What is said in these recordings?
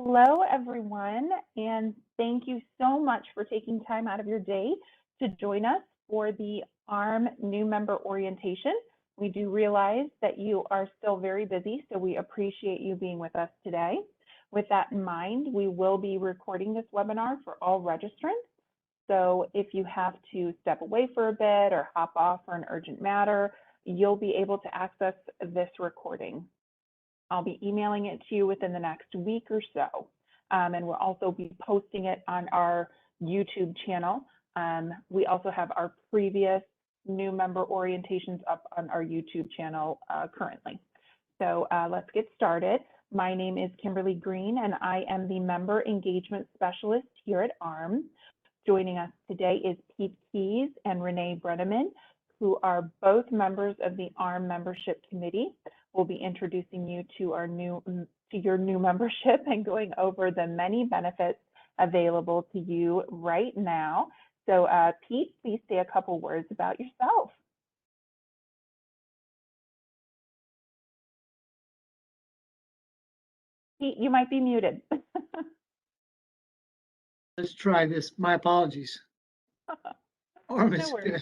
Hello, everyone, and thank you so much for taking time out of your day to join us for the AHRMM new member orientation. We do realize that you are still very busy, so we appreciate you being with us today. With that in mind, we will be recording this webinar for all registrants. So if you have to step away for a bit or hop off for an urgent matter, you'll be able to access this recording. I'll be emailing it to you within the next week or so. And we'll also be posting it on our YouTube channel. We also have our previous new member orientations up on our YouTube channel currently. So let's get started. My name is Kimberly Green, and I am the Member Engagement Specialist here at AHRMM. Joining us today is Pete Keys and Renee Brenneman, who are both members of the AHRMM Membership Committee. We'll be introducing you to your new membership and going over the many benefits available to you right now. So Pete, please say a couple words about yourself. Pete, you might be muted. Let's try this. My apologies. AHRMM has been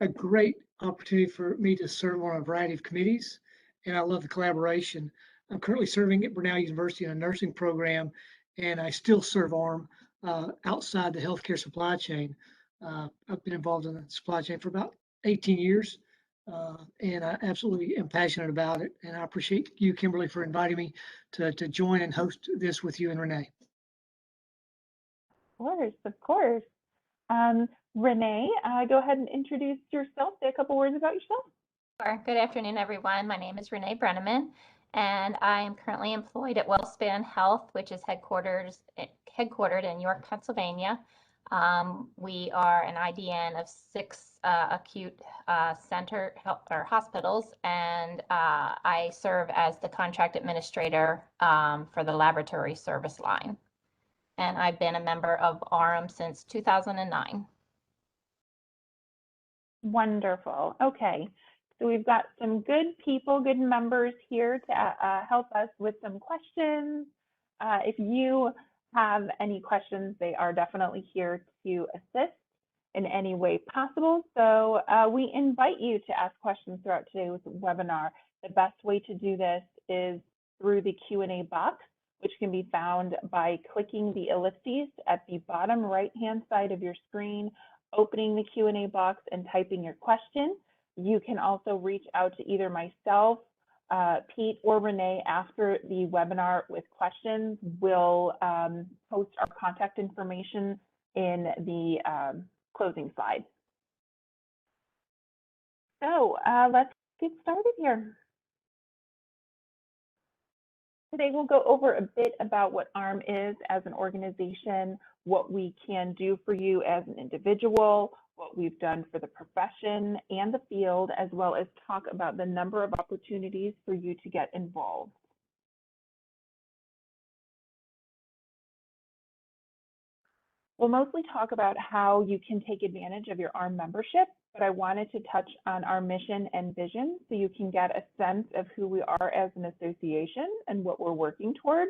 a great opportunity for me to serve on a variety of committees, and I love the collaboration. I'm currently serving at Brenau University in a nursing program, and I still serve AHRMM outside the healthcare supply chain. I've been involved in the supply chain for about 18 years, and I absolutely am passionate about it. And I appreciate you, Kimberly, for inviting me to join and host this with you and Renee. Of course. Renee, go ahead and introduce yourself. Say a couple words about yourself. Sure. Good afternoon, everyone. My name is Renee Brenneman, and I am currently employed at WellSpan Health, which is headquartered in York, Pennsylvania. We are an IDN of 6 acute center or hospitals, and I serve as the contract administrator for the laboratory service line. And I've been a member of AHRMM since 2009. Wonderful. Okay. So we've got some good people, good members here to help us with some questions. If you have any questions, they are definitely here to assist in any way possible. So we invite you to ask questions throughout today's webinar. The best way to do this is through the Q&A box, which can be found by clicking the ellipses at the bottom right-hand side of your screen, opening the Q&A box and typing your question. You can also reach out to either myself, Pete, or Renee after the webinar with questions. We'll post our contact information in the closing slide. So let's get started here. Today we'll go over a bit about what AHRMM is as an organization, what we can do for you as an individual, what we've done for the profession and the field, as well as talk about the number of opportunities for you to get involved. We'll mostly talk about how you can take advantage of your AHRMM membership, but I wanted to touch on our mission and vision so you can get a sense of who we are as an association and what we're working toward.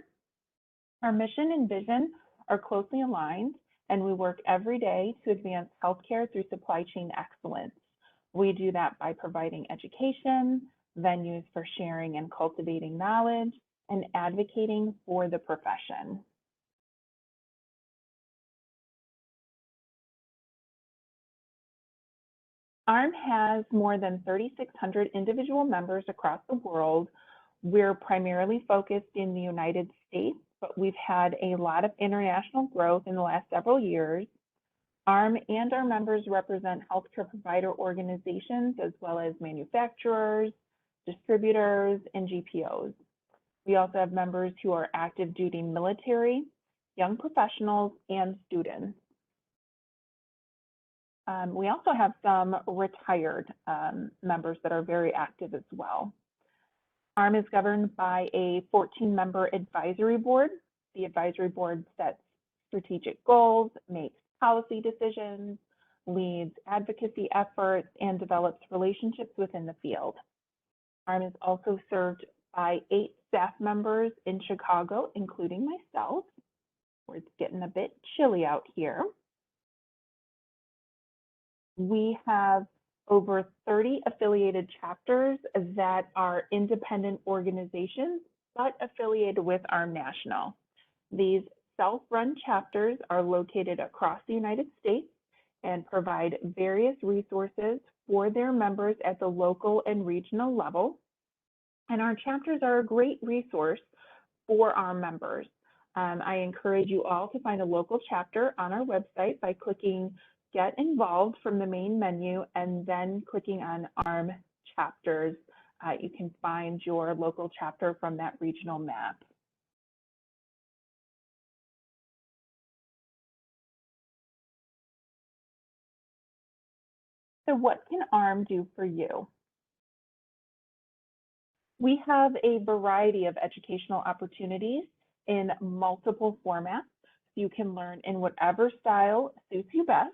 Our mission and vision are closely aligned, and we work every day to advance healthcare through supply chain excellence. We do that by providing education, venues for sharing and cultivating knowledge, and advocating for the profession. AHRMM has more than 3,600 individual members across the world. We're primarily focused in the United States, but we've had a lot of international growth in the last several years. AHRMM and our members represent healthcare provider organizations, as well as manufacturers, distributors, and GPOs. We also have members who are active duty military, young professionals, and students. We also have some retired members that are very active as well. AHRMM is governed by a 14-member advisory board. The advisory board sets strategic goals, makes policy decisions, leads advocacy efforts, and develops relationships within the field. AHRMM is also served by 8 staff members in Chicago, including myself, where it's getting a bit chilly out here. We have over 30 affiliated chapters that are independent organizations, but affiliated with AHRMM National. These self-run chapters are located across the United States and provide various resources for their members at the local and regional level. And our chapters are a great resource for our members. I encourage you all to find a local chapter on our website by clicking Get Involved from the main menu and then clicking on AHRMM Chapters. You can find your local chapter from that regional map. So what can AHRMM do for you? We have a variety of educational opportunities in multiple formats. You can learn in whatever style suits you best.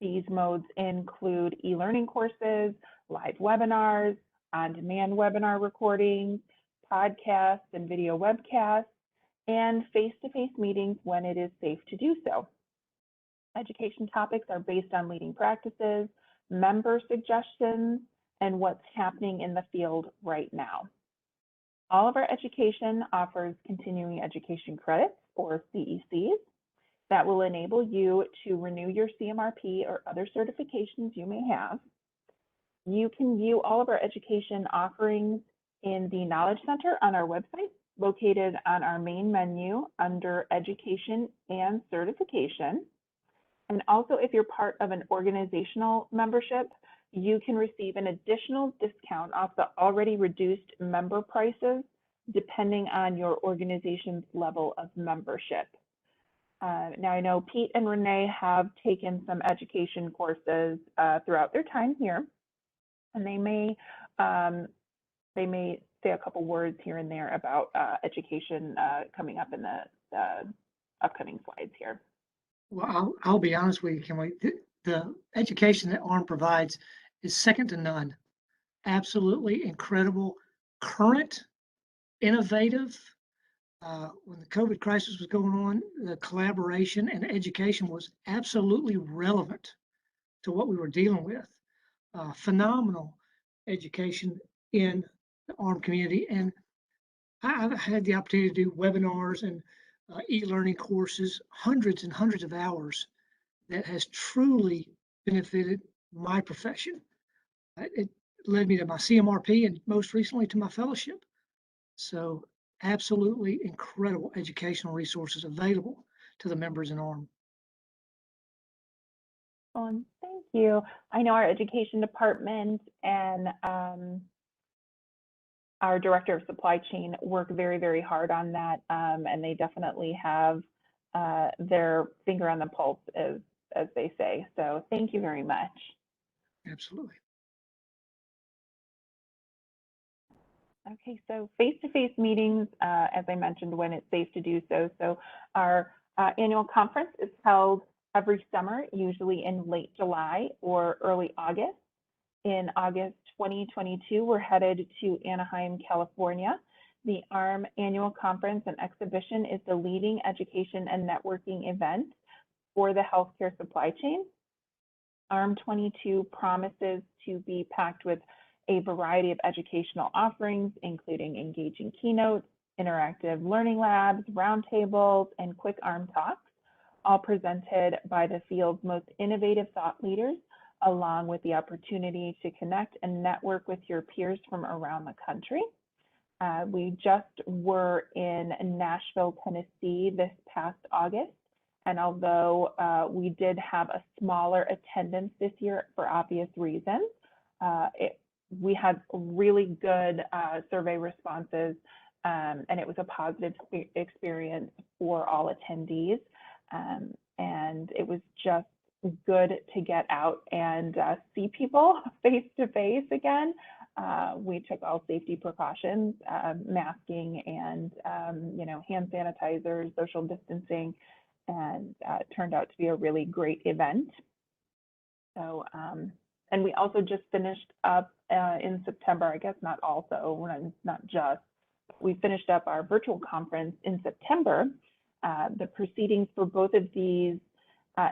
These modes include e-learning courses, live webinars, on-demand webinar recordings, podcasts and video webcasts, and face-to-face meetings when it is safe to do so. Education topics are based on leading practices, member suggestions, and what's happening in the field right now. All of our education offers continuing education credits, or CECs, that will enable you to renew your CMRP or other certifications you may have. You can view all of our education offerings in the Knowledge Center on our website, located on our main menu under Education and Certification. And also, if you're part of an organizational membership, you can receive an additional discount off the already reduced member prices, depending on your organization's level of membership. Now, I know Pete and Renee have taken some education courses throughout their time here, and they may say a couple words here and there about education coming up in the upcoming slides here. Well, I'll be honest with you, Kimberly. The education that AHRMM provides is second to none. Absolutely incredible, current, innovative. When the COVID crisis was going on, the collaboration and education was absolutely relevant to what we were dealing with. Phenomenal education in the AHRMM community. And I've had the opportunity to do webinars and e-learning courses, hundreds and hundreds of hours that has truly benefited my profession. It led me to my CMRP and most recently to my fellowship. So absolutely incredible educational resources available to the members in AHRMM. Thank you. I know our education department and our director of supply chain work very, very hard on that, and they definitely have their finger on the pulse, as they say. So thank you very much. Absolutely. Okay, so face-to-face meetings, as I mentioned, when it's safe to do so. So our annual conference is held every summer, usually in late July or early August. In August 2022, we're headed to Anaheim, California. The AHRMM Annual Conference and Exhibition is the leading education and networking event for the healthcare supply chain. AHRMM 22 promises to be packed with a variety of educational offerings, including engaging keynotes, interactive learning labs, roundtables, and quick AHRMM talks, all presented by the field's most innovative thought leaders, along with the opportunity to connect and network with your peers from around the country. We just were in Nashville, Tennessee this past August, and although we did have a smaller attendance this year for obvious reasons, we had really good survey responses, and it was a positive experience for all attendees. And it was just good to get out and see people face to face again. We took all safety precautions, masking and hand sanitizers, social distancing, and it turned out to be a really great event. So, and we also just finished up in September, I guess not also, not just, we finished up our virtual conference in September. The proceedings for both of these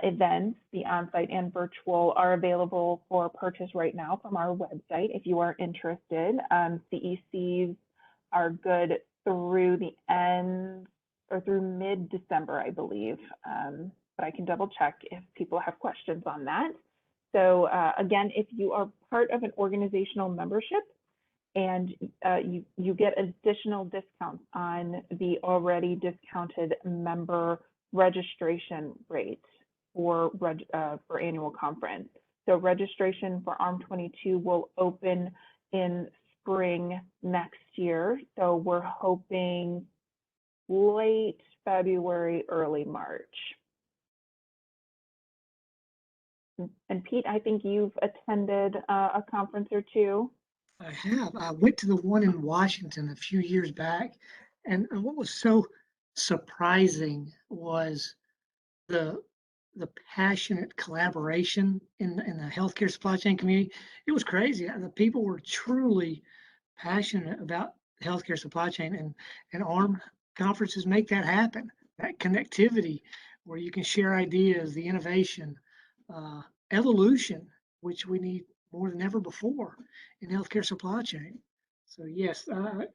events, the on-site and virtual, are available for purchase right now from our website if you are interested. CECs are good through the end or through mid-December, I believe, but I can double check if people have questions on that. So again, if you are part of an organizational membership and you get additional discounts on the already discounted member registration rate for annual conference. So registration for AHRMM will open in spring next year. So we're hoping late February, early March. And Pete, I think you've attended a conference or two. I have. I went to the one in Washington a few years back, and what was so surprising was the passionate collaboration in the healthcare supply chain community. It was crazy. The people were truly passionate about healthcare supply chain, and AHRMM conferences make that happen. That connectivity where you can share ideas, the innovation, evolution, which we need more than ever before in healthcare supply chain. So yes, the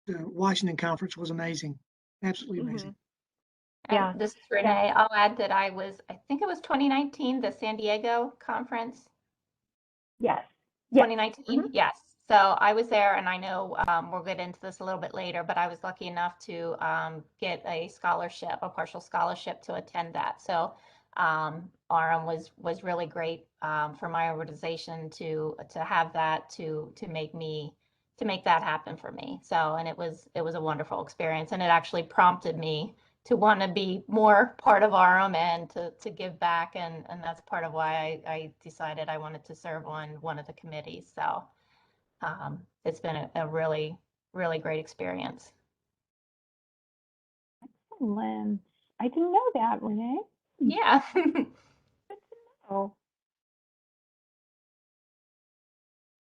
Washington conference was amazing, absolutely amazing. Yeah. This is Renee. I'll add that I think it was 2019, the San Diego conference. Yes. 2019, yes. So I was there, and I know we'll get into this a little bit later, but I was lucky enough to get a scholarship, a partial scholarship to attend that. So AHRMM was really great for my organization to have that to make that happen for me. So, and it was a wonderful experience, and it actually prompted me to want to be more part of AHRMM and to give back, and that's part of why I decided I wanted to serve on one of the committees. So it's been a really, really great experience. Excellent. I didn't know that, Renee. Yeah. Good to know.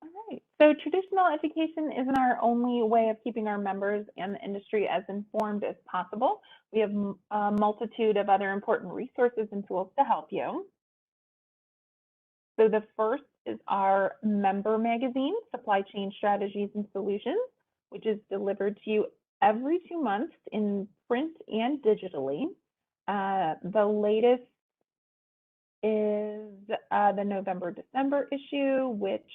All right. So traditional education isn't our only way of keeping our members and the industry as informed as possible. We have a multitude of other important resources and tools to help you. So the first is our member magazine, Supply Chain Strategies and Solutions, which is delivered to you every 2 months in print and digitally. The latest is the November-December issue, which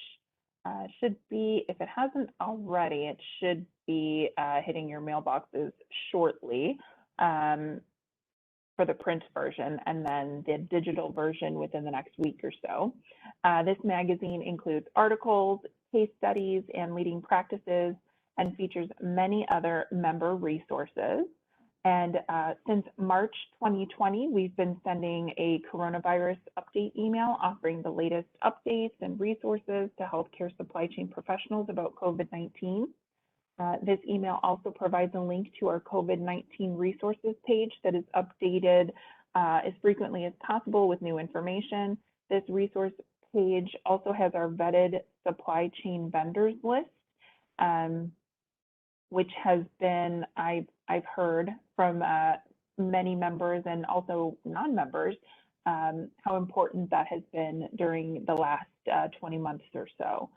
should be, if it hasn't already, it should be hitting your mailboxes shortly for the print version, and then the digital version within the next week or so. This magazine includes articles, case studies, and leading practices, and features many other member resources. And since March 2020, we've been sending a coronavirus update email offering the latest updates and resources to healthcare supply chain professionals about COVID-19. This email also provides a link to our COVID-19 resources page that is updated as frequently as possible with new information. This resource page also has our vetted supply chain vendors list, which has been, I've heard from many members and also non-members, how important that has been during the last 20 months or so.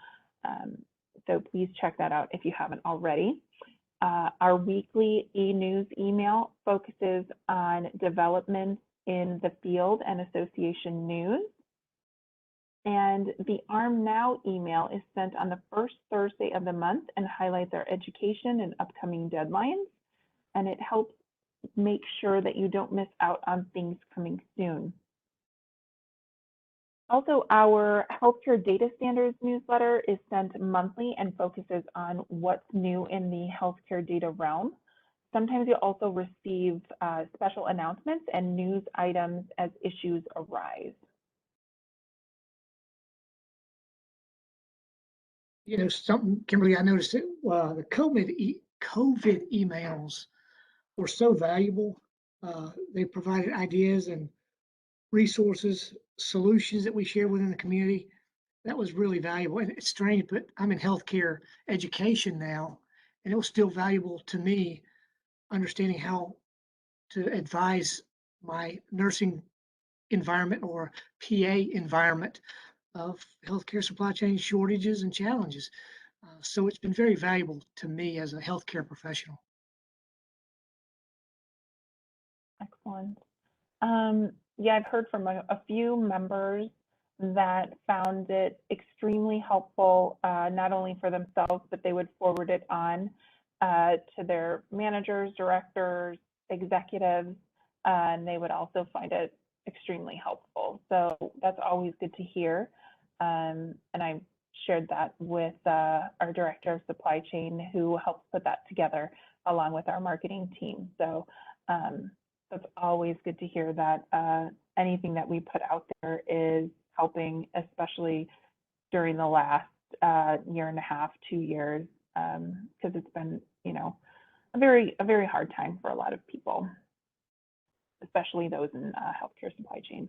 So please check that out if you haven't already. Our weekly e-news email focuses on developments in the field and association news. And the AHRMM Now email is sent on the first Thursday of the month and highlights our education and upcoming deadlines. And it helps make sure that you don't miss out on things coming soon. Also, our healthcare data standards newsletter is sent monthly and focuses on what's new in the healthcare data realm. Sometimes you'll also receive special announcements and news items as issues arise. You know, something, Kimberly, I noticed that the COVID emails were so valuable. They provided ideas and resources, solutions that we share within the community. That was really valuable. And it's strange, but I'm in healthcare education now, and it was still valuable to me understanding how to advise my nursing environment or PA environment of healthcare supply chain shortages and challenges. So it's been very valuable to me as a healthcare professional. Excellent. Yeah, I've heard from a few members that found it extremely helpful, not only for themselves, but they would forward it on to their managers, directors, executives, and they would also find it extremely helpful. So that's always good to hear. And I shared that with our director of supply chain, who helps put that together along with our marketing team. So that's always good to hear that anything that we put out there is helping, especially during the last year and a half, 2 years, because it's been, a very hard time for a lot of people, especially those in healthcare supply chain.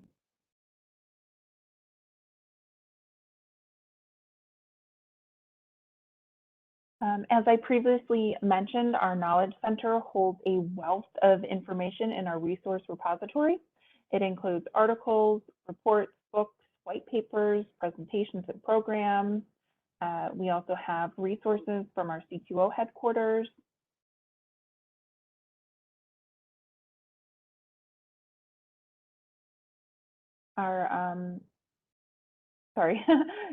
As I previously mentioned, our Knowledge Center holds a wealth of information in our resource repository. It includes articles, reports, books, white papers, presentations and programs. We also have resources from our CQO headquarters.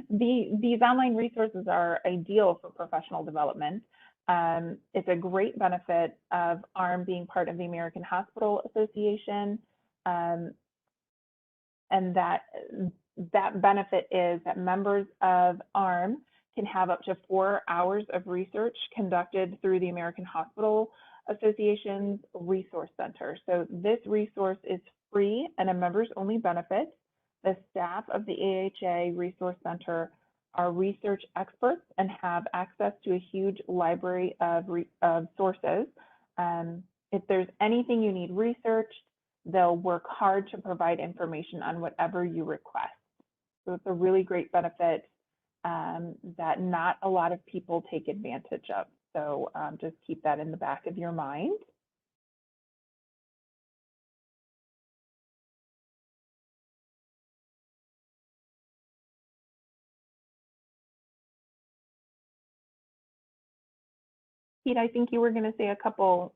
These online resources are ideal for professional development. It's a great benefit of AHRMM being part of the American Hospital Association, and that benefit is that members of AHRMM can have up to 4 hours of research conducted through the American Hospital Association's Resource Center. So this resource is free and a members only benefit. The staff of the AHA Resource Center are research experts and have access to a huge library of sources. If there's anything you need researched, they'll work hard to provide information on whatever you request. So it's a really great benefit that not a lot of people take advantage of. So just keep that in the back of your mind. Pete, I think you were going to say a couple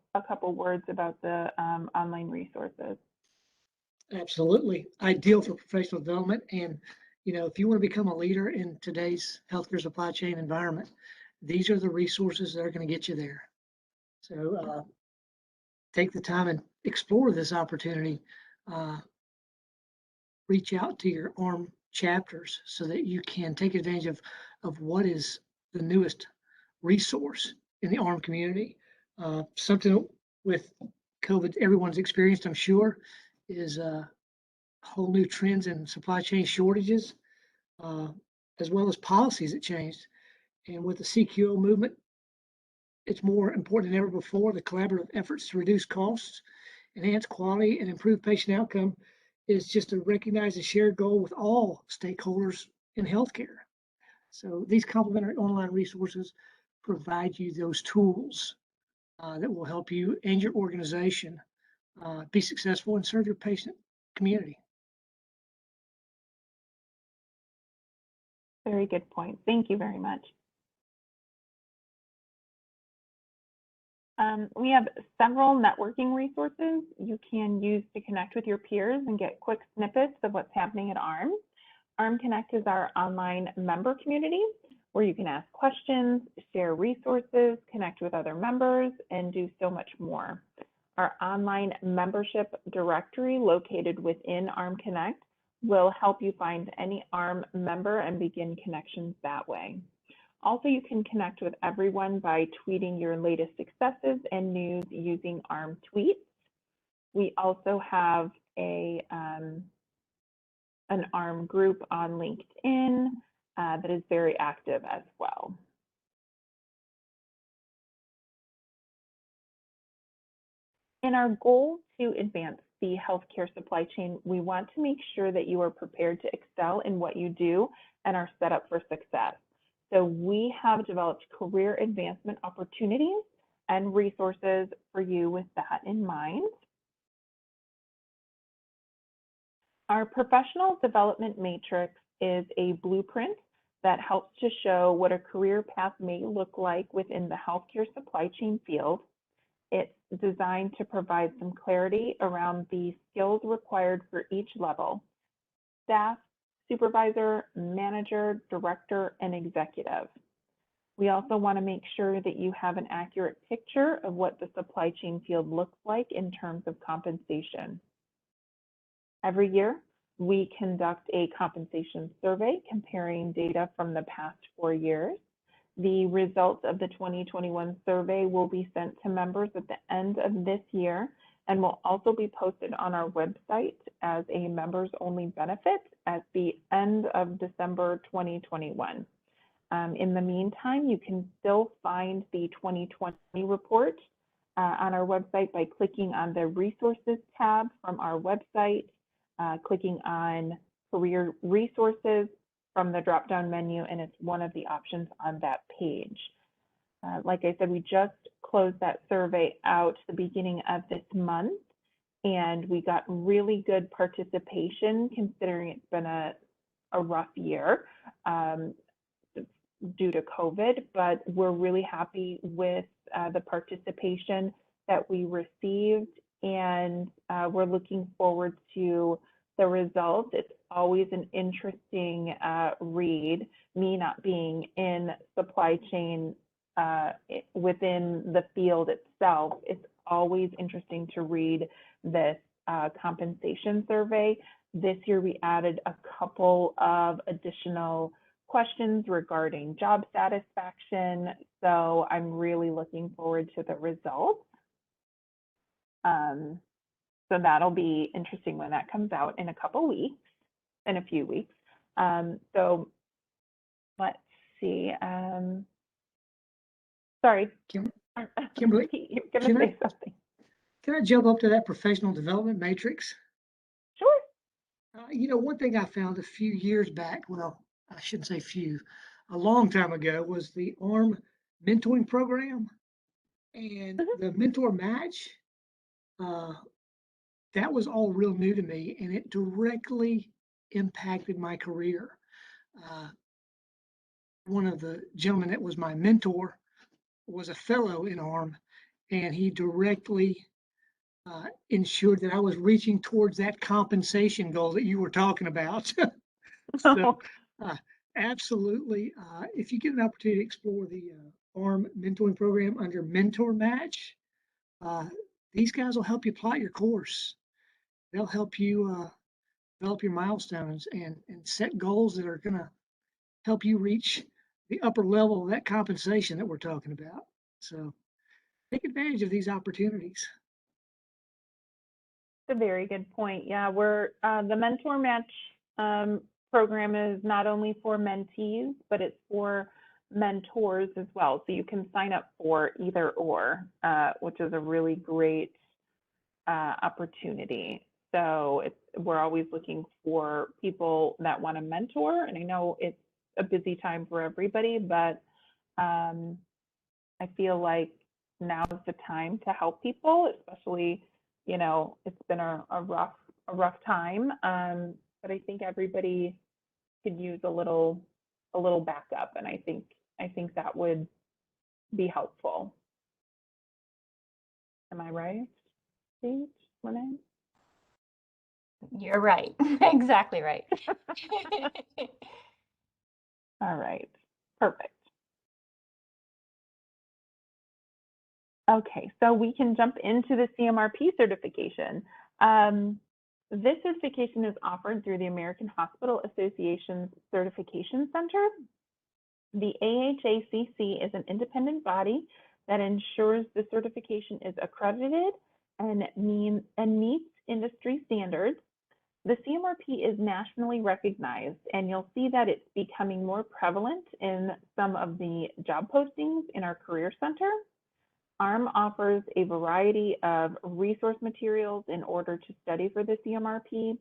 words about the online resources. Absolutely. Ideal for professional development. And, if you want to become a leader in today's healthcare supply chain environment, these are the resources that are going to get you there. So take the time and explore this opportunity. Reach out to your AHRMM chapters so that you can take advantage of what is the newest resource in the AHRMM community. Something with COVID everyone's experienced, I'm sure, is whole new trends in supply chain shortages, as well as policies that changed. And with the CQO movement, it's more important than ever before. The collaborative efforts to reduce costs, enhance quality, and improve patient outcome is just to recognize a shared goal with all stakeholders in healthcare. So these complementary online resources provide you those tools that will help you and your organization be successful and serve your patient community. Very good point. Thank you very much. We have several networking resources you can use to connect with your peers and get quick snippets of what's happening at AHRMM. AHRMM Connect is our online member community where you can ask questions, share resources, connect with other members, and do so much more. Our online membership directory located within AHRMM Connect will help you find any AHRMM member and begin connections that way. Also, you can connect with everyone by tweeting your latest successes and news using AHRMM tweets. We also have an AHRMM group on LinkedIn that is very active as well. In our goal to advance the healthcare supply chain, we want to make sure that you are prepared to excel in what you do and are set up for success. So we have developed career advancement opportunities and resources for you with that in mind. Our professional development matrix is a blueprint that helps to show what a career path may look like within the healthcare supply chain field. It's designed to provide some clarity around the skills required for each level: staff, supervisor, manager, director, and executive. We also want to make sure that you have an accurate picture of what the supply chain field looks like in terms of compensation. Every year, we conduct a compensation survey comparing data from the past 4 years. The results of the 2021 survey will be sent to members at the end of this year and will also be posted on our website as a members only benefit at the end of December 2021. In the meantime, you can still find the 2020 report on our website by clicking on the resources tab from our website, clicking on career resources from the drop-down menu, and it's one of the options on that page. Like I said, we just closed that survey out the beginning of this month, and we got really good participation considering it's been a rough year due to COVID, but we're really happy with the participation that we received, and we're looking forward to the results. It's always an interesting read, me not being in supply chain within the field itself. It's always interesting to read this compensation survey. This year we added a couple of additional questions regarding job satisfaction, so I'm really looking forward to the results. So that'll be interesting when that comes out in a few weeks. So let's see. Sorry, Kimberly, you're gonna say something. Can I jump up to that professional development matrix? Sure. You know, one thing I found a few years back, well, I shouldn't say few, a long time ago, was the AHRMM mentoring program and the mentor match. That was all real new to me, and it directly impacted my career. One of the gentlemen that was my mentor was a fellow in AHRMM, and he directly ensured that I was reaching towards that compensation goal that you were talking about. So, absolutely, if you get an opportunity to explore the AHRMM mentoring program under Mentor Match, these guys will help you plot your course. They'll help you develop your milestones and set goals that are going to help you reach the upper level of that compensation that we're talking about. So take advantage of these opportunities. That's a very good point. Yeah, we're the Mentor Match program is not only for mentees, but it's for mentors as well. So you can sign up for either or, which is a really great opportunity. So we're always looking for people that want to mentor, and I know it's a busy time for everybody, but I feel like now is the time to help people, especially, you know, it's been a rough time, but I think everybody could use a little backup, and I think that would be helpful. Am I right, Paige, Renee? You're right. Exactly right. All right, perfect. Okay, so we can jump into the CMRP certification. This certification is offered through the American Hospital Association's Certification Center. The AHACC is an independent body that ensures the certification is accredited and meets industry standards. The CMRP is nationally recognized, and you'll see that it's becoming more prevalent in some of the job postings in our Career Center. AHRMM offers a variety of resource materials in order to study for the CMRP,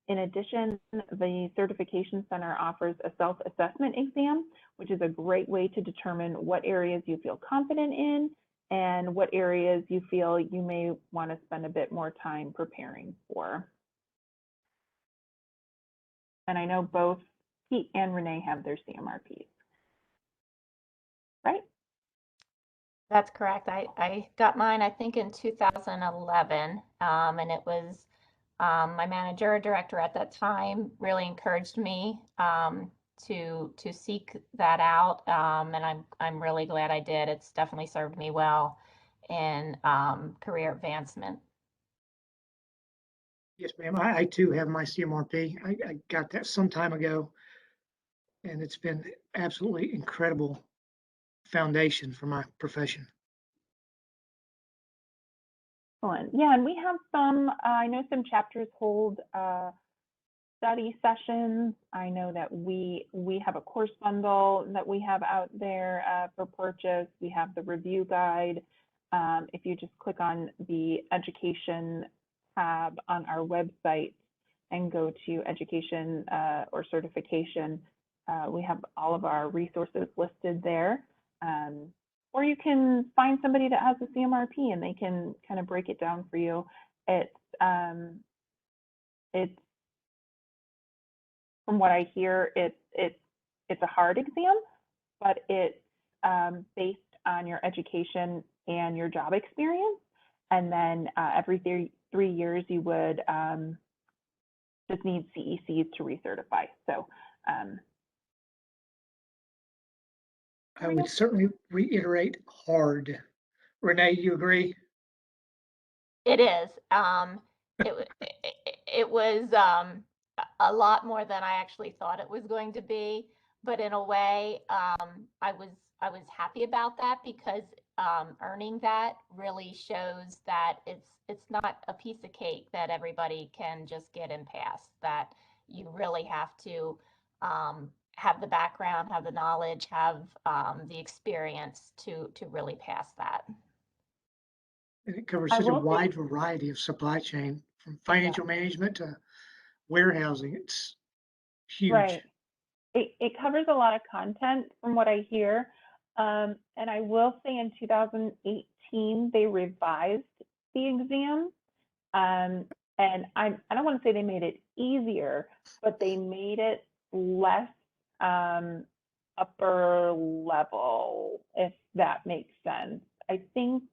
In addition, the Certification Center offers a self-assessment exam, which is a great way to determine what areas you feel confident in and what areas you feel you may want to spend a bit more time preparing for. And I know both Pete and Renee have their CMRPs, right? That's correct. I got mine, I think, in 2011, and it was my manager or director at that time really encouraged me to seek that out, and I'm really glad I did. It's definitely served me well in career advancement. Yes, ma'am. I too have my CMRP. I got that some time ago, and it's been absolutely incredible foundation for my profession. Excellent. Yeah, and we have some, I know some chapters hold study sessions. I know that we have a course bundle that we have out there for purchase. We have the review guide. If you just click on the education tab on our website and go to education or certification, we have all of our resources listed there. Or you can find somebody that has a CMRP and they can kind of break it down for you. It's from what I hear, it's a hard exam, but it's based on your education and your job experience. And then every 3 years, you would just need CECs to recertify. So I would certainly reiterate hard. Renee, you agree? It is. It was a lot more than I actually thought it was going to be, but in a way, I was happy about that because earning that really shows that it's not a piece of cake that everybody can just get and pass. That you really have to have the background, have the knowledge, have the experience to really pass that. And it covers such a wide variety of supply chain, from financial management to warehousing. It's huge. Right. It covers a lot of content from what I hear. And I will say in 2018, they revised the exam. And I don't want to say they made it easier, but they made it less upper level, if that makes sense. I think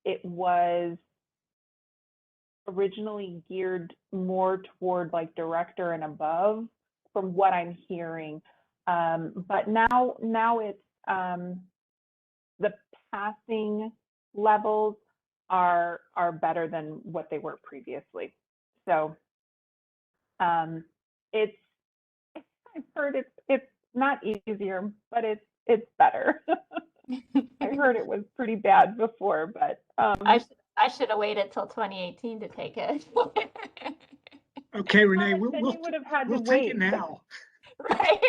it was originally geared more toward like director and above from what I'm hearing. But now it's the passing levels are better than what they were previously. So it's I've heard it's not easier, but it's better. I heard it was pretty bad before, but I should have waited till 2018 to take it. Okay, Renee, we'll take it now. Right.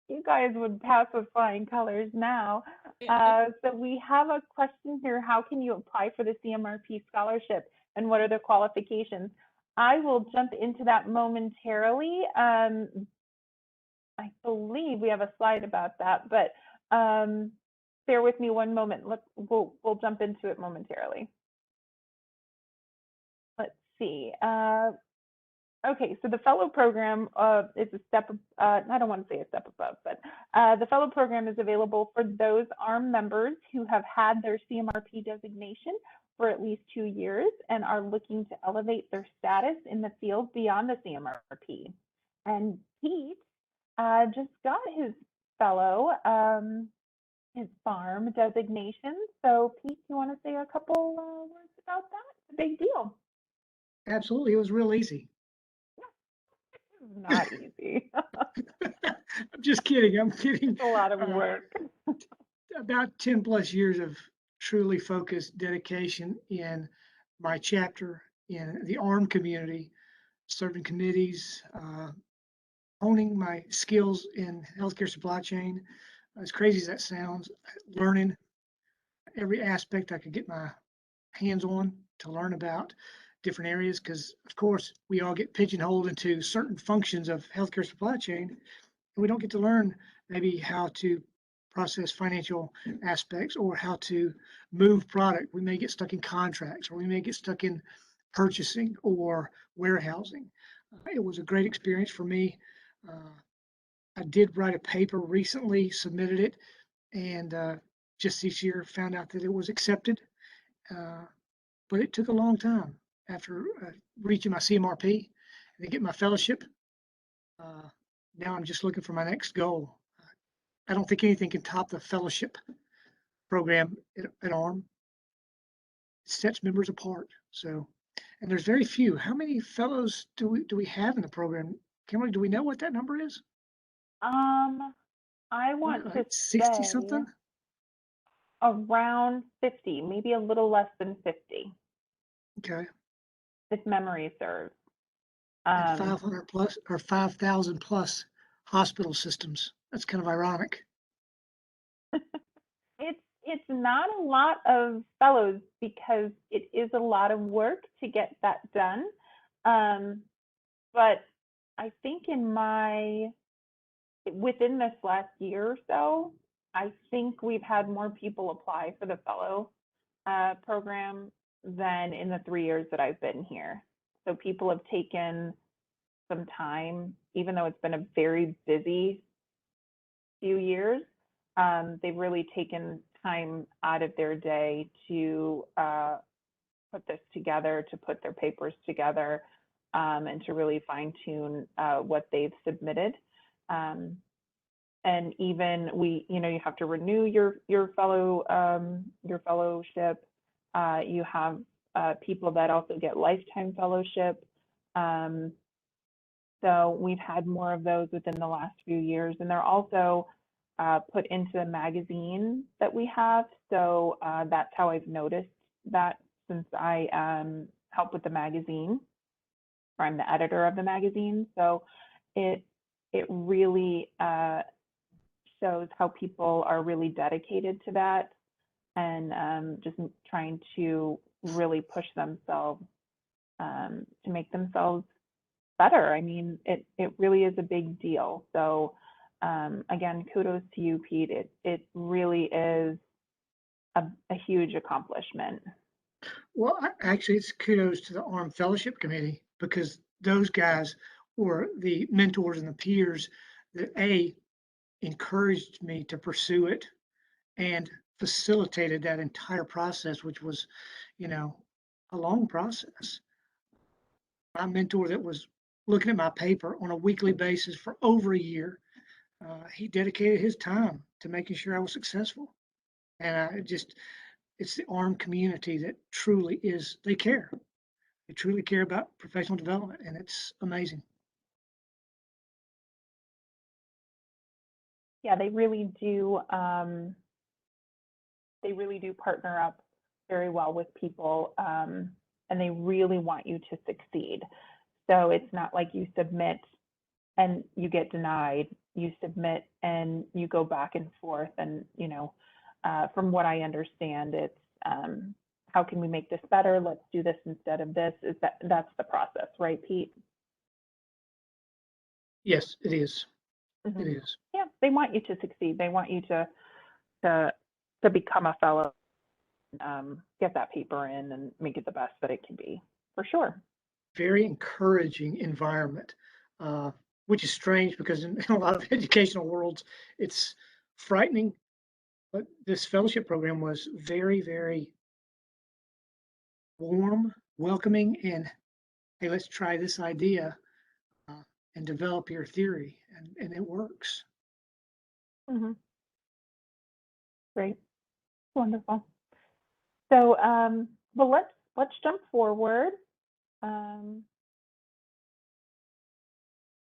You guys would pass with flying colors now. So we have a question here. How can you apply for the CMRP scholarship and what are the qualifications? I will jump into that momentarily. I believe we have a slide about that, but bear with me one moment. We'll jump into it momentarily. Let's see. Okay, so the fellow program is a step, I don't want to say a step above, but the fellow program is available for those AHRMM members who have had their CMRP designation for at least 2 years and are looking to elevate their status in the field beyond the CMRP. And Pete just got his fellow, his farm designation. So Pete, you want to say a couple words about that? It's a big deal. Absolutely, it was real easy. Not easy. I'm just kidding. I'm kidding. It's a lot of work. About 10 plus years of truly focused dedication in my chapter in the AHRMM community, serving committees, honing my skills in healthcare supply chain. As crazy as that sounds, learning every aspect I could get my hands on to learn about. different areas because, of course, we all get pigeonholed into certain functions of healthcare supply chain, and we don't get to learn maybe how to process financial aspects or how to move product. We may get stuck in contracts, or we may get stuck in purchasing or warehousing. It was a great experience for me. I did write a paper recently, submitted it, and just this year found out that it was accepted. But it took a long time after reaching my CMRP and get my fellowship. Now I'm just looking for my next goal. I don't think anything can top the fellowship program at AHRMM. It sets members apart. So, and there's very few. How many fellows do we have in the program? Kimberly, do we know what that number is? I want to 60 say something? around 50, maybe a little less than 50, Okay. if memory serves. And 500 plus or 5,000 plus hospital systems. That's kind of ironic. It's not a lot of fellows because it is a lot of work to get that done. But I think within this last year or so, I think we've had more people apply for the fellow program than in the 3 years that I've been here. So people have taken some time, even though it's been a very busy few years. They've really taken time out of their day to put this together, to put their papers together, and to really fine tune what they've submitted. And even you have to renew your fellowship. You have people that also get lifetime fellowship. So we've had more of those within the last few years, and they're also put into the magazine that we have. So that's how I've noticed that since I help with the magazine, or I'm the editor of the magazine. So it really shows how people are really dedicated to that and just trying to really push themselves to make themselves better. I mean, it really is a big deal. So again, kudos to you, Pete. It really is a huge accomplishment. Well, actually, it's kudos to the AHRMM Fellowship Committee because those guys were the mentors and the peers that encouraged me to pursue it and facilitated that entire process, which was, a long process. My mentor that was looking at my paper on a weekly basis for over a year, he dedicated his time to making sure I was successful. And it's the AHRMM community that truly is, they care. They truly care about professional development, and it's amazing. Yeah, they really do. They really do partner up very well with people, and they really want you to succeed. So it's not like you submit and you get denied. You submit and you go back and forth. And from what I understand, it's how can we make this better? Let's do this instead of this. That's the process, right, Pete? Yes, it is. Mm-hmm. It is. Yeah, they want you to succeed. They want you to become a fellow, get that paper in, and make it the best that it can be, for sure. Very encouraging environment, which is strange because in a lot of educational worlds, it's frightening. But this fellowship program was very, very warm, welcoming, and hey, let's try this idea and develop your theory, and it works. Mm-hmm. Great, wonderful. So, well, let's jump forward.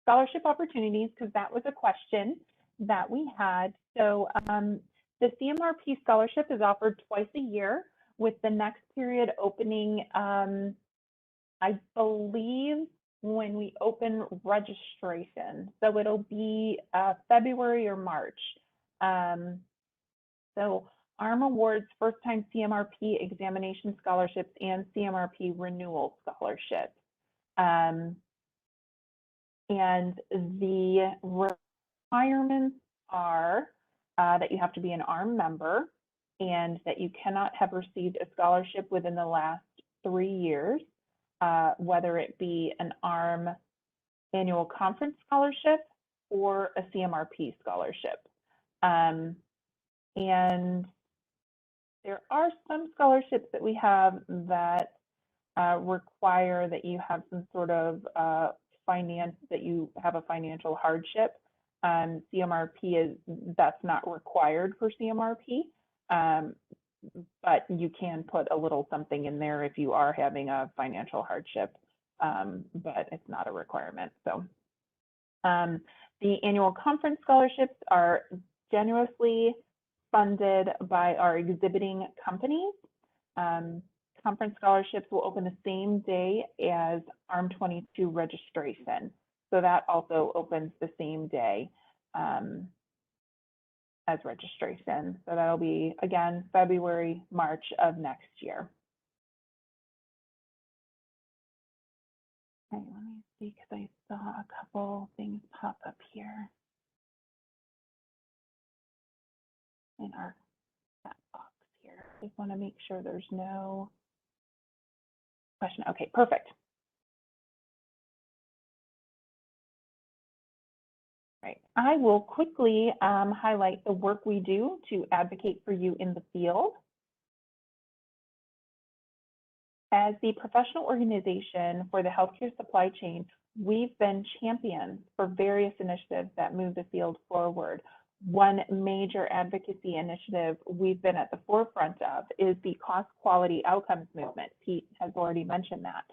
Scholarship opportunities, because that was a question that we had. So, the CMRP scholarship is offered twice a year, with the next period opening, I believe, when we open registration. So it'll be February or March. So AHRMM awards first-time CMRP examination scholarships and CMRP renewal scholarships. And the requirements are that you have to be an AHRMM member and that you cannot have received a scholarship within the last 3 years, whether it be an AHRMM annual conference scholarship or a CMRP scholarship. And there are some scholarships that we have that require that you have some sort of that you have a financial hardship. CMRP that's not required for CMRP, but you can put a little something in there if you are having a financial hardship, but it's not a requirement. So the annual conference scholarships are generously funded by our exhibiting companies. Conference scholarships will open the same day as AHRMM 22 registration. So that also opens the same day as registration. So that'll be, again, February, March of next year. Okay, let me see, because I saw a couple things pop up here in our chat box here. Just want to make sure there's no question. Okay, perfect. Right. I will quickly highlight the work we do to advocate for you in the field. As the professional organization for the healthcare supply chain, we've been champions for various initiatives that move the field forward. One major advocacy initiative we've been at the forefront of is the cost quality outcomes movement. Pete has already mentioned that.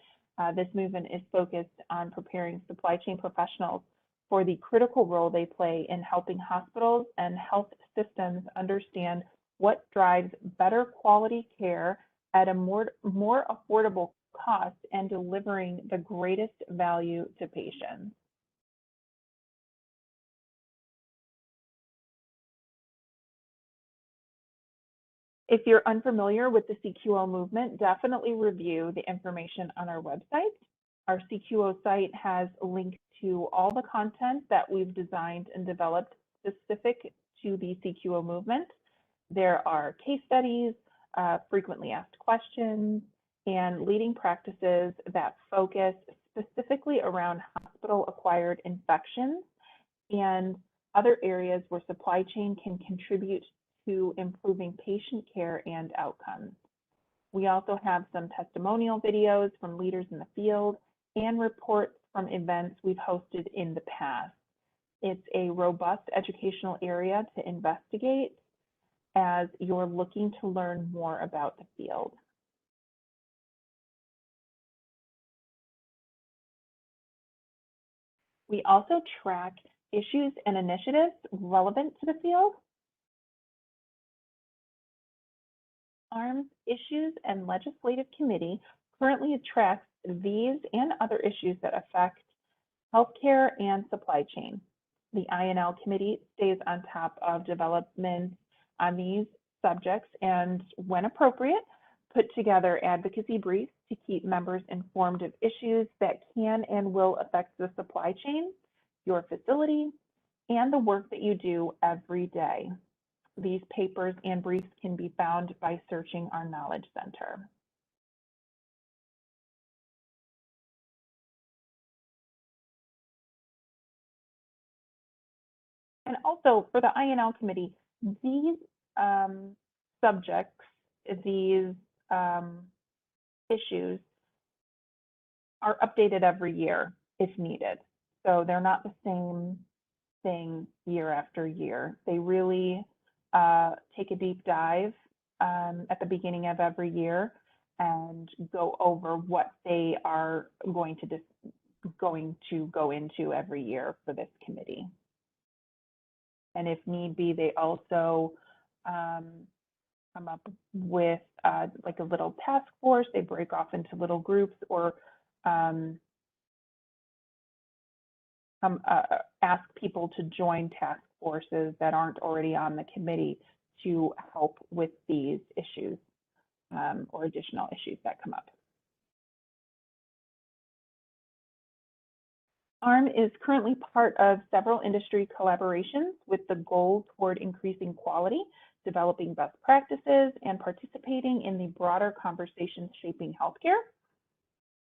This movement is focused on preparing supply chain professionals for the critical role they play in helping hospitals and health systems understand what drives better quality care at a more affordable cost and delivering the greatest value to patients. If you're unfamiliar with the CQO movement, definitely review the information on our website. Our CQO site has links to all the content that we've designed and developed specific to the CQO movement. There are case studies, frequently asked questions, and leading practices that focus specifically around hospital-acquired infections and other areas where supply chain can contribute to improving patient care and outcomes. We also have some testimonial videos from leaders in the field and reports from events we've hosted in the past. It's a robust educational area to investigate as you're looking to learn more about the field. We also track issues and initiatives relevant to the field. AHRMM's Issues and Legislative Committee currently tracks these and other issues that affect healthcare and supply chain. The INL committee stays on top of developments on these subjects and, when appropriate, put together advocacy briefs to keep members informed of issues that can and will affect the supply chain, your facility, and the work that you do every day. These papers and briefs can be found by searching our Knowledge Center. And also for the INL committee, these subjects, these issues are updated every year if needed. So they're not the same thing year after year. They really take a deep dive at the beginning of every year and go over what they are going to go into every year for this committee. And if need be, they also come up with like a little task force. They break off into little groups or ask people to join task forces that aren't already on the committee to help with these issues or additional issues that come up. AHRMM is currently part of several industry collaborations with the goal toward increasing quality, developing best practices, and participating in the broader conversations shaping healthcare.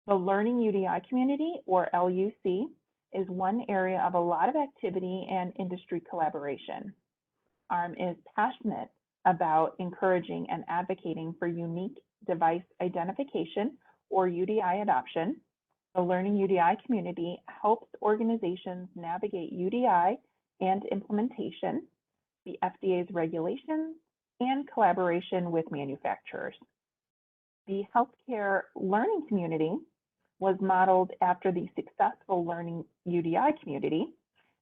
The Learning UDI community, or LUC, is one area of a lot of activity and industry collaboration. AHRMM is passionate about encouraging and advocating for unique device identification, or UDI adoption. The Learning UDI community helps organizations navigate UDI and implementation, the FDA's regulations, and collaboration with manufacturers. The healthcare learning community was modeled after the successful Learning UDI community.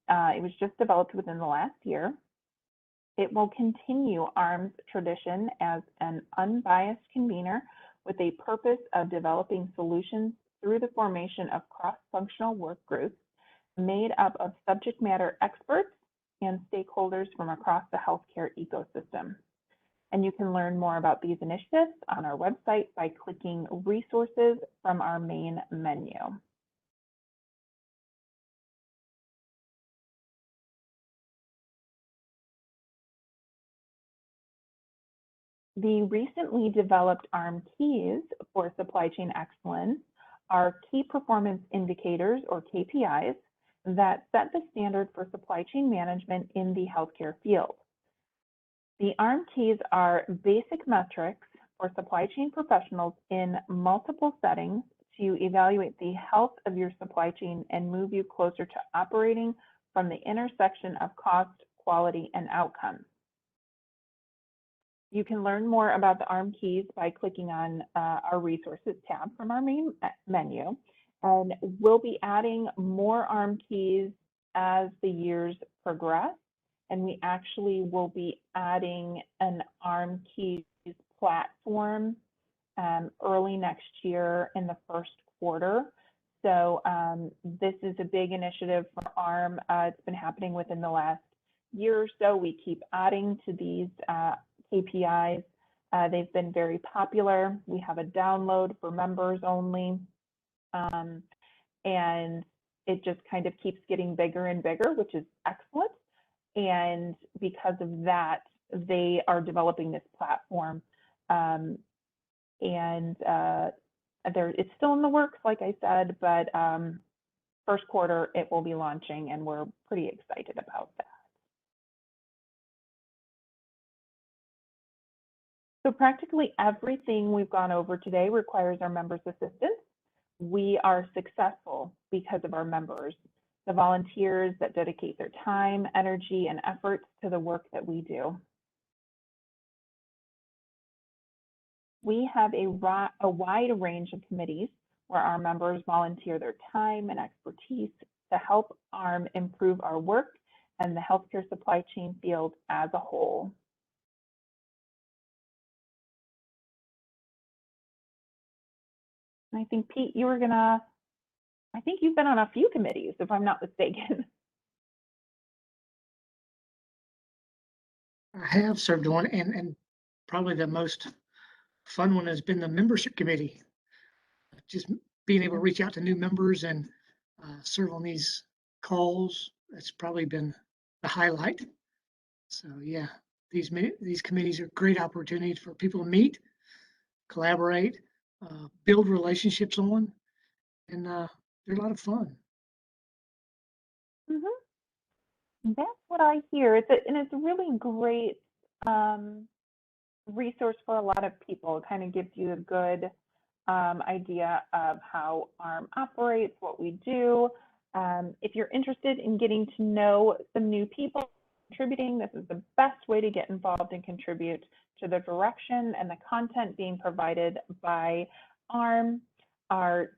It was just developed within the last year. It will continue AHRMM's tradition as an unbiased convener with a purpose of developing solutions through the formation of cross-functional work groups made up of subject matter experts and stakeholders from across the healthcare ecosystem. And you can learn more about these initiatives on our website by clicking resources from our main menu. The recently developed AHRMM keys for supply chain excellence are key performance indicators, or KPIs, that set the standard for supply chain management in the healthcare field. The AHRMM keys are basic metrics for supply chain professionals in multiple settings to evaluate the health of your supply chain and move you closer to operating from the intersection of cost, quality, and outcomes. You can learn more about the AHRMM keys by clicking on our resources tab from our main menu. And we'll be adding more AHRMM keys as the years progress. And we actually will be adding an AHRMM keys platform early next year in the first quarter. So this is a big initiative for AHRMM. It's been happening within the last year or so. We keep adding to these KPIs. They've been very popular. We have a download for members only. And it just kind of keeps getting bigger and bigger, which is excellent. And because of that, they are developing this platform. It's still in the works, like I said, but first quarter it will be launching, and we're pretty excited about that. So practically everything we've gone over today requires our members' assistance. We are successful because of our members, the volunteers that dedicate their time, energy, and efforts to the work that we do. We have a wide range of committees where our members volunteer their time and expertise to help AHRMM improve our work and the healthcare supply chain field as a whole. I think, Pete, I think you've been on a few committees, if I'm not mistaken. I have served on, and probably the most fun one has been the membership committee. Just being able to reach out to new members and serve on these calls, that's probably been the highlight. So yeah, these committees are great opportunities for people to meet, collaborate, build relationships on, and they're a lot of fun. That's what I hear. It's a really great resource for a lot of people. It kind of gives you a good idea of how AHRMM operates, what we do. If you're interested in getting to know some new people contributing, this is the best way to get involved and contribute to the direction and the content being provided by AHRMM. Our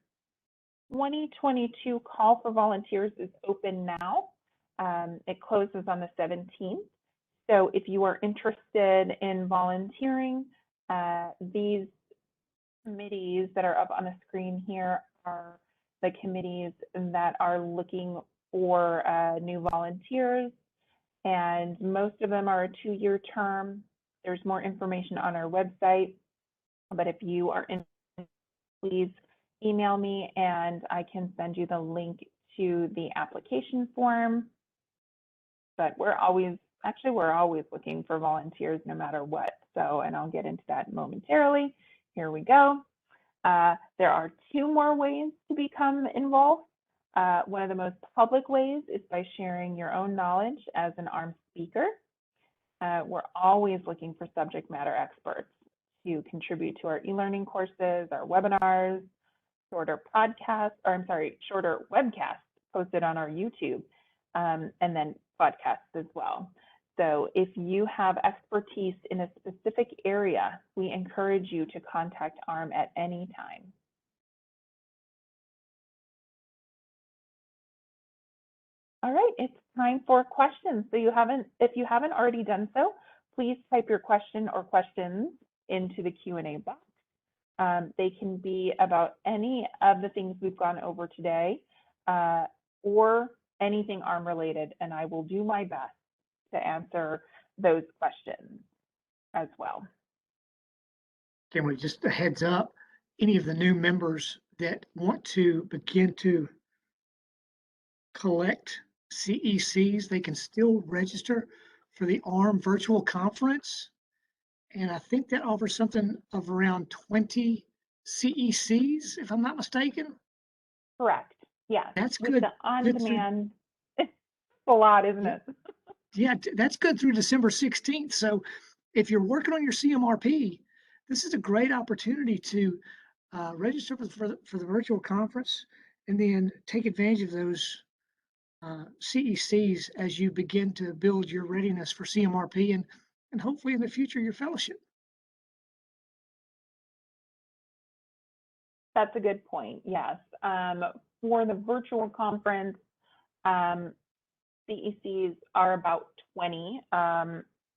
2022 call for volunteers is open now. It closes on the 17th. So if you are interested in volunteering, these committees that are up on the screen here are the committees that are looking for new volunteers, and most of them are a 2-year term. There's more information on our website, but if you are interested, please email me and I can send you the link to the application form. But we're always looking for volunteers no matter what. So, and I'll get into that momentarily. Here we go. There are 2 more ways to become involved. One of the most public ways is by sharing your own knowledge as an AHRMM speaker. We're always looking for subject matter experts to contribute to our e-learning courses, our webinars, shorter webcasts posted on our YouTube, and then podcasts as well. So if you have expertise in a specific area, we encourage you to contact AHRMM at any time. All right, it's time for questions. So if you haven't already done so, please type your question or questions into the Q&A box. They can be about any of the things we've gone over today, or anything AHRMM related, and I will do my best to answer those questions as well. Kimberly, just a heads up, any of the new members that want to begin to collect CECs, they can still register for the AHRMM virtual conference. And I think that offers something of around 20 CECs, if I'm not mistaken. Correct. Yes. That's with good. The on-demand, it's a lot, isn't it? Yeah, that's good through December 16th. So if you're working on your CMRP, this is a great opportunity to register for the virtual conference and then take advantage of those CECs as you begin to build your readiness for CMRP and hopefully in the future your fellowship. That's a good point, yes. For the virtual conference, CECs are about 20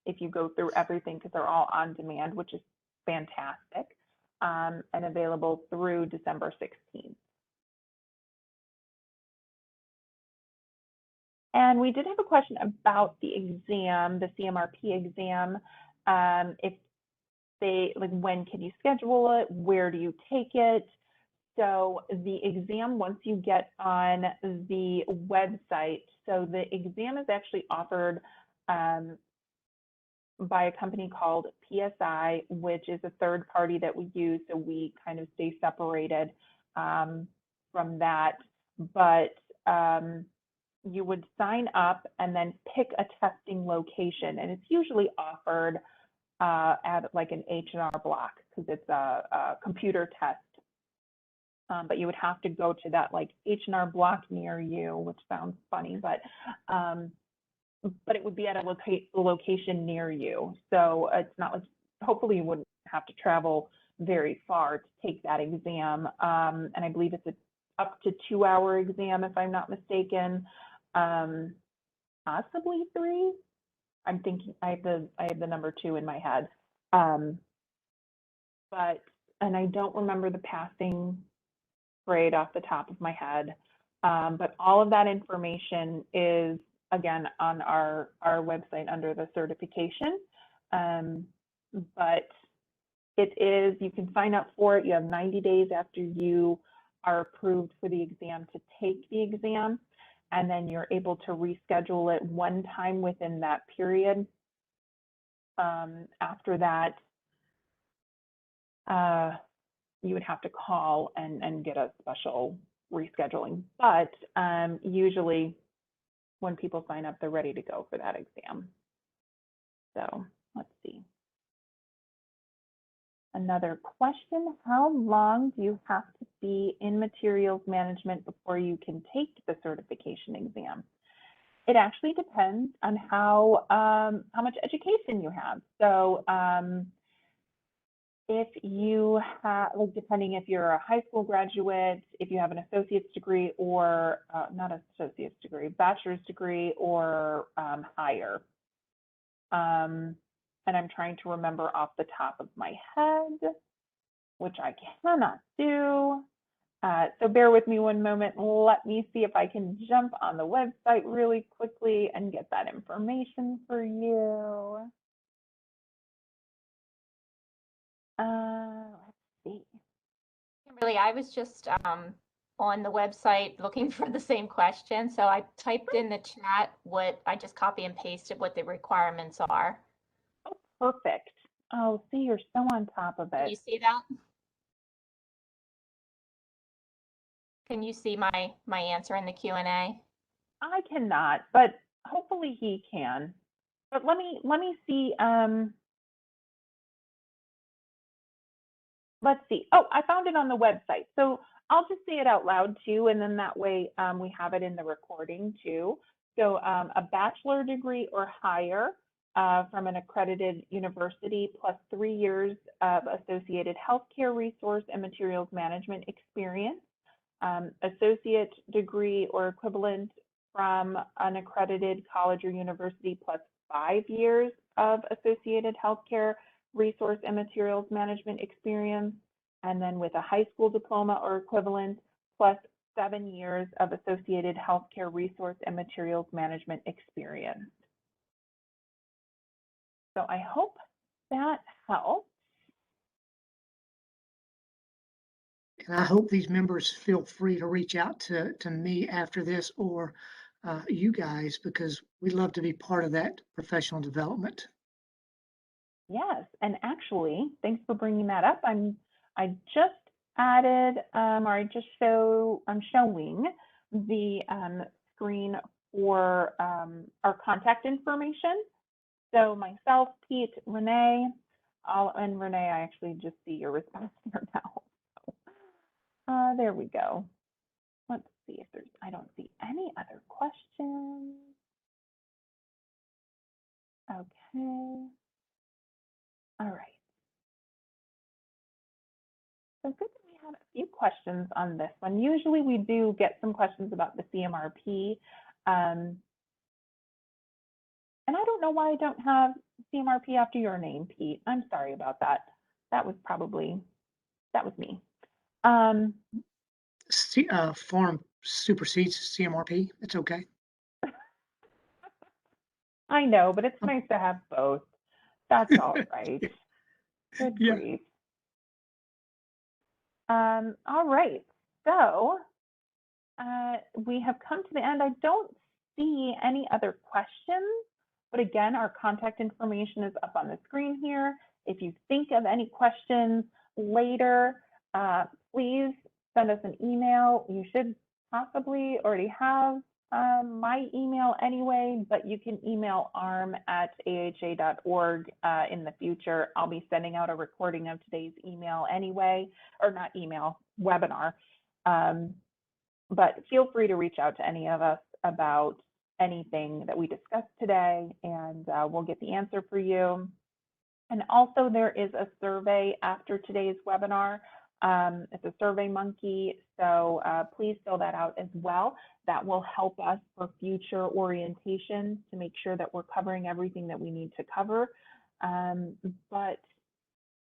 if you go through everything, because they're all on demand, which is fantastic, and available through December 16th. And we did have a question about the exam, the CMRP exam. If they, like, when can you schedule it? Where do you take it? So the exam, once you get on the website, so the exam is actually offered by a company called PSI, which is a third party that we use, so we kind of stay separated from that. But you would sign up and then pick a testing location, and it's usually offered at like an H&R Block, because it's a computer test. But you would have to go to that like H&R Block near you, which sounds funny, but it would be at a location near you. So it's not like, hopefully you wouldn't have to travel very far to take that exam. And I believe it's up to 2-hour exam, if I'm not mistaken, possibly 3. I'm thinking I have the number 2 in my head. And I don't remember the passing grade off the top of my head. But all of that information is, again, on our website under the certification. But it is, you can sign up for it. You have 90 days after you are approved for the exam to take the exam. And then you're able to reschedule it one time within that period. After that, you would have to call and get a special rescheduling. But usually when people sign up, they're ready to go for that exam. So let's see. Another question, how long do you have to be in materials management before you can take the certification exam? It actually depends on how much education you have. So if you have, like, depending if you're a high school graduate, if you have an associate's degree or not associate's degree, bachelor's degree or higher. And I'm trying to remember off the top of my head, which I cannot do. So bear with me one moment. Let me see if I can jump on the website really quickly and get that information for you. Really, I was just on the website looking for the same question. So I typed in the chat I just copy and pasted what the requirements are. Oh, perfect. Oh, see, you're so on top of Can it. you see that? Can you see my answer in the Q&A? I cannot, but hopefully he can. But let me see. Let's see. Oh, I found it on the website. So I'll just say it out loud too, and then that way we have it in the recording too. So a bachelor degree or higher from an accredited university plus 3 years of associated healthcare resource and materials management experience. Associate degree or equivalent from an accredited college or university plus 5 years of associated healthcare resource and materials management experience, and then with a high school diploma or equivalent plus 7 years of associated healthcare resource and materials management experience. So I hope that helps. And I hope these members feel free to reach out to me after this or you guys, because we'd love to be part of that professional development. Yes, and actually, thanks for bringing that up. I just added, I'm showing the screen for our contact information. So myself, Pete, Renee, and Renee, I actually just see your response here now. There we go. Let's see if I don't see any other questions. Okay. All right. So good that we have a few questions on this one. Usually we do get some questions about the CMRP. And I don't know why I don't have CMRP after your name, Pete. I'm sorry about that. That was me. Form supersedes CMRP. It's okay. I know, but it's nice to have both. That's all right. Good grief. All right. So we have come to the end. I don't see any other questions, but again, our contact information is up on the screen here. If you think of any questions later, please send us an email. You should possibly already have my email anyway, but you can email arm@aha.org in the future. I'll be sending out a recording of today's email anyway, or not email, webinar. But feel free to reach out to any of us about anything that we discussed today, and we'll get the answer for you. And also, there is a survey after today's webinar. It's a Survey Monkey, so please fill that out as well. That will help us for future orientation to make sure that we're covering everything that we need to cover. But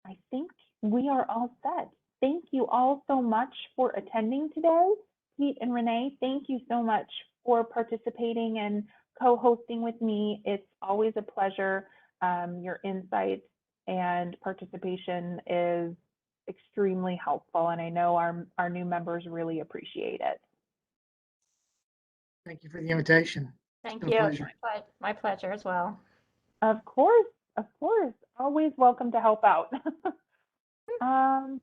I think we are all set. Thank you all so much for attending today. Pete and Renee, thank you so much for participating and co-hosting with me. It's always a pleasure. Your insights and participation is extremely helpful, and I know our new members really appreciate it. Thank you for the invitation. Thank you. My pleasure as well. Of course, always welcome to help out.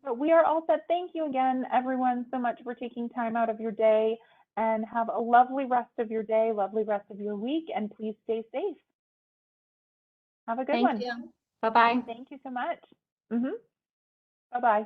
But we are all set. Thank you again, everyone, so much for taking time out of your day, and have a lovely rest of your day, lovely rest of your week, and please stay safe. Have a good one. Thank you. Bye-bye. Thank you so much. Bye-bye.